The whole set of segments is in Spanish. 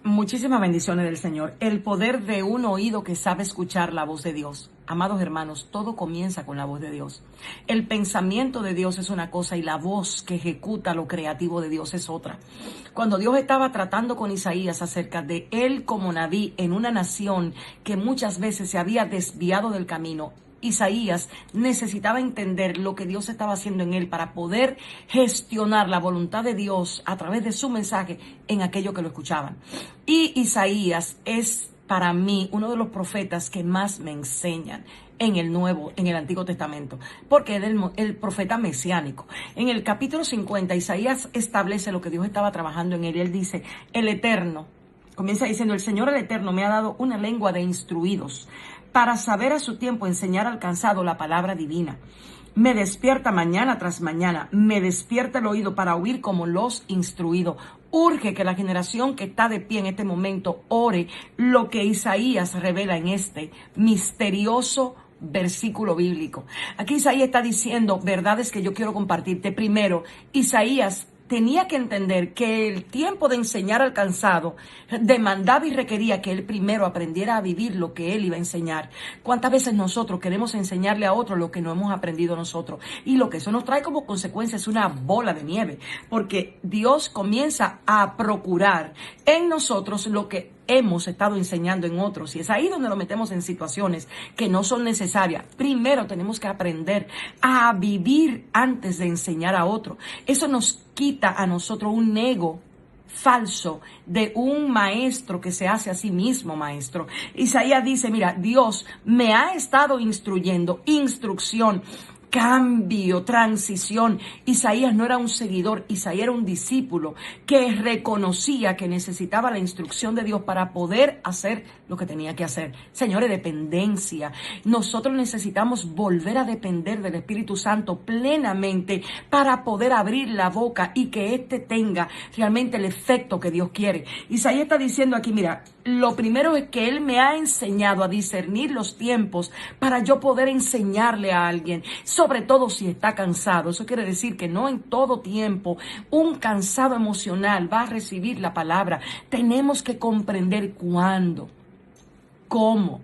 Muchísimas bendiciones del Señor. El poder de un oído que sabe escuchar la voz de Dios. Amados hermanos, todo comienza con la voz de Dios. El pensamiento de Dios es una cosa y la voz que ejecuta lo creativo de Dios es otra. Cuando Dios estaba tratando con Isaías acerca de él como Naví en una nación que muchas veces se había desviado del camino, Isaías necesitaba entender lo que Dios estaba haciendo en él para poder gestionar la voluntad de Dios a través de su mensaje en aquellos que lo escuchaban. Y Isaías es para mí uno de los profetas que más me enseñan en el Antiguo Testamento, porque es el profeta mesiánico. En el capítulo 50, Isaías establece lo que Dios estaba trabajando en él. Y él dice, el Eterno, comienza diciendo, el Señor el Eterno me ha dado una lengua de instruidos, para saber a su tiempo enseñar al cansado la palabra divina. Me despierta mañana tras mañana, me despierta el oído para oír como los instruidos. Urge que la generación que está de pie en este momento ore lo que Isaías revela en este misterioso versículo bíblico. Aquí Isaías está diciendo verdades que yo quiero compartirte. Primero, Isaías tenía que entender que el tiempo de enseñar al cansado demandaba y requería que él primero aprendiera a vivir lo que él iba a enseñar. ¿Cuántas veces nosotros queremos enseñarle a otro lo que no hemos aprendido nosotros? Y lo que eso nos trae como consecuencia es una bola de nieve, porque Dios comienza a procurar en nosotros lo que hemos estado enseñando en otros, y es ahí donde nos metemos en situaciones que no son necesarias. Primero tenemos que aprender a vivir antes de enseñar a otro. Eso nos quita a nosotros un ego falso de un maestro que se hace a sí mismo maestro. Isaías dice, mira, Dios me ha estado instruyendo, instrucción, cambio, transición. Isaías no era un seguidor, Isaías era un discípulo que reconocía que necesitaba la instrucción de Dios para poder hacer lo que tenía que hacer. Señores, dependencia. Nosotros necesitamos volver a depender del Espíritu Santo plenamente para poder abrir la boca y que éste tenga realmente el efecto que Dios quiere. Isaías está diciendo aquí, mira, lo primero es que Él me ha enseñado a discernir los tiempos para yo poder enseñarle a alguien, sobre todo si está cansado. Eso quiere decir que no en todo tiempo un cansado emocional va a recibir la palabra. Tenemos que comprender cuándo, cómo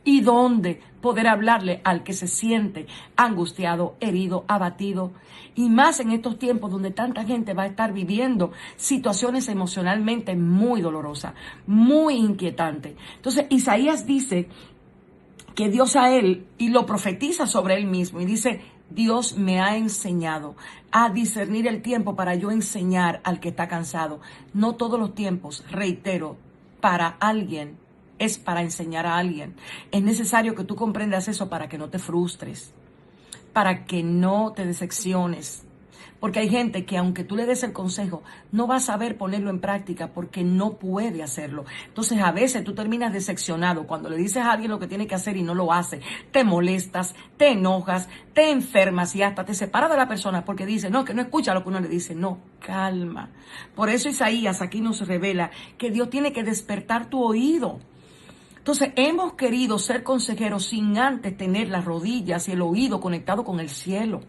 y dónde poder hablarle al que se siente angustiado, herido, abatido. Y más en estos tiempos donde tanta gente va a estar viviendo situaciones emocionalmente muy dolorosas, muy inquietantes. Entonces Isaías dice que Dios a él, y lo profetiza sobre él mismo, y dice, Dios me ha enseñado a discernir el tiempo para yo enseñar al que está cansado. No todos los tiempos, reitero, para alguien es para enseñar a alguien. Es necesario que tú comprendas eso para que no te frustres, para que no te decepciones. Porque hay gente que aunque tú le des el consejo, no va a saber ponerlo en práctica porque no puede hacerlo. Entonces a veces tú terminas decepcionado cuando le dices a alguien lo que tiene que hacer y no lo hace. Te molestas, te enojas, te enfermas y hasta te separas de la persona porque dice, no, que no escucha lo que uno le dice. No, calma. Por eso Isaías aquí nos revela que Dios tiene que despertar tu oído. Entonces, hemos querido ser consejeros sin antes tener las rodillas y el oído conectado con el cielo.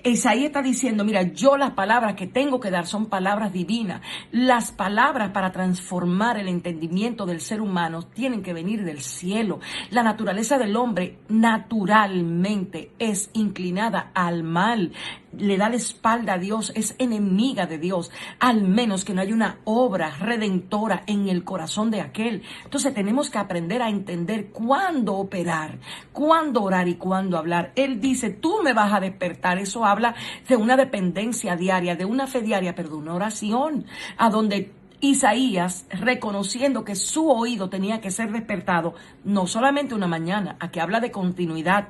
Isaías está diciendo, mira, yo las palabras que tengo que dar son palabras divinas. Las palabras para transformar el entendimiento del ser humano tienen que venir del cielo. La naturaleza del hombre naturalmente es inclinada al mal. Le da la espalda a Dios, es enemiga de Dios, al menos que no haya una obra redentora en el corazón de aquel. Entonces tenemos que aprender a entender cuándo operar, cuándo orar y cuándo hablar. Él dice, tú me vas a despertar. Eso habla de una dependencia diaria, de una fe diaria, pero de una oración, a donde Isaías, reconociendo que su oído tenía que ser despertado, no solamente una mañana, aquí habla de continuidad.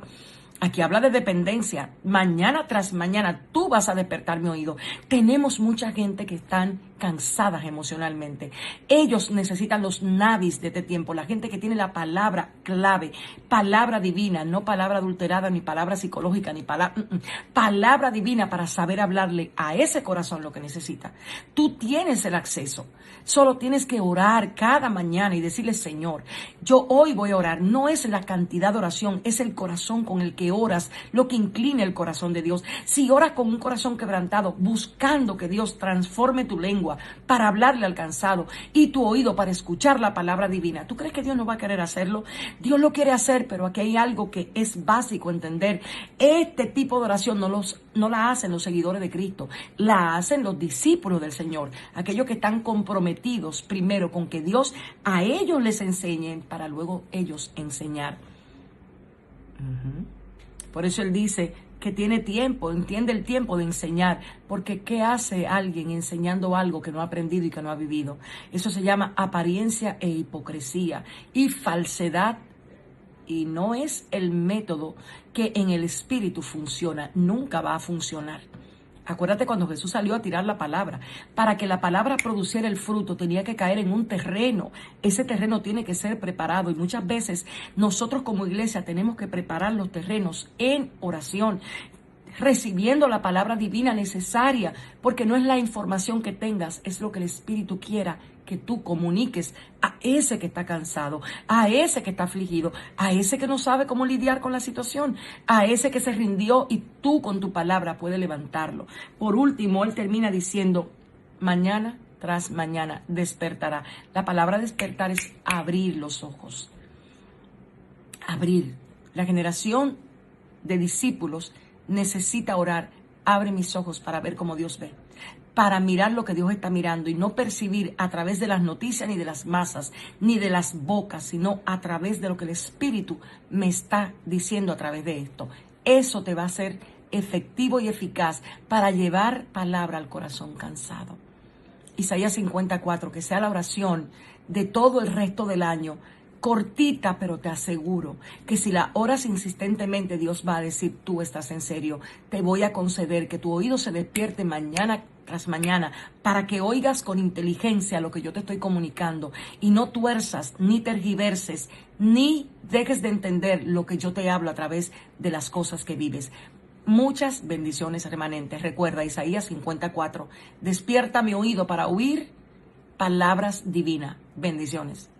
Aquí habla de dependencia. Mañana tras mañana tú vas a despertar mi oído. Tenemos mucha gente que están cansadas emocionalmente. Ellos necesitan los navis de este tiempo, la gente que tiene la palabra clave, palabra divina, no palabra adulterada, ni palabra psicológica, ni palabra divina para saber hablarle a ese corazón lo que necesita. Tú tienes el acceso. Solo tienes que orar cada mañana y decirle, Señor, yo hoy voy a orar. No es la cantidad de oración, es el corazón con el que oras lo que inclina el corazón de Dios. Si oras con un corazón quebrantado, buscando que Dios transforme tu lengua, lengua para hablarle al cansado y tu oído para escuchar la palabra divina. ¿Tú crees que Dios no va a querer hacerlo? Dios lo quiere hacer, pero aquí hay algo que es básico entender. Este tipo de oración no la hacen los seguidores de Cristo, la hacen los discípulos del Señor, aquellos que están comprometidos primero con que Dios a ellos les enseñe para luego ellos enseñar. Por eso Él dice que tiene tiempo, entiende el tiempo de enseñar, porque ¿qué hace alguien enseñando algo que no ha aprendido y que no ha vivido? Eso se llama apariencia e hipocresía y falsedad, y no es el método que en el espíritu funciona, nunca va a funcionar. Acuérdate cuando Jesús salió a tirar la palabra. Para que la palabra produciera el fruto tenía que caer en un terreno. Ese terreno tiene que ser preparado y muchas veces nosotros como iglesia tenemos que preparar los terrenos en oración, recibiendo la palabra divina necesaria, porque no es la información que tengas, es lo que el Espíritu quiera que tú comuniques a ese que está cansado, a ese que está afligido, a ese que no sabe cómo lidiar con la situación, a ese que se rindió y tú con tu palabra puedes levantarlo. Por último, Él termina diciendo, mañana tras mañana despertará. La palabra despertar es abrir los ojos, abrir. La generación de discípulos necesita orar, abre mis ojos para ver cómo Dios ve, para mirar lo que Dios está mirando y no percibir a través de las noticias ni de las masas, ni de las bocas, sino a través de lo que el Espíritu me está diciendo a través de esto. Eso te va a hacer efectivo y eficaz para llevar palabra al corazón cansado. Isaías 54, que sea la oración de todo el resto del año, cortita, pero te aseguro que si la oras insistentemente, Dios va a decir, tú estás en serio, te voy a conceder que tu oído se despierte mañana tras mañana para que oigas con inteligencia lo que yo te estoy comunicando y no tuerzas, ni tergiverses, ni dejes de entender lo que yo te hablo a través de las cosas que vives. Muchas bendiciones remanentes. Recuerda Isaías 54, despierta mi oído para oír palabras divinas. Bendiciones.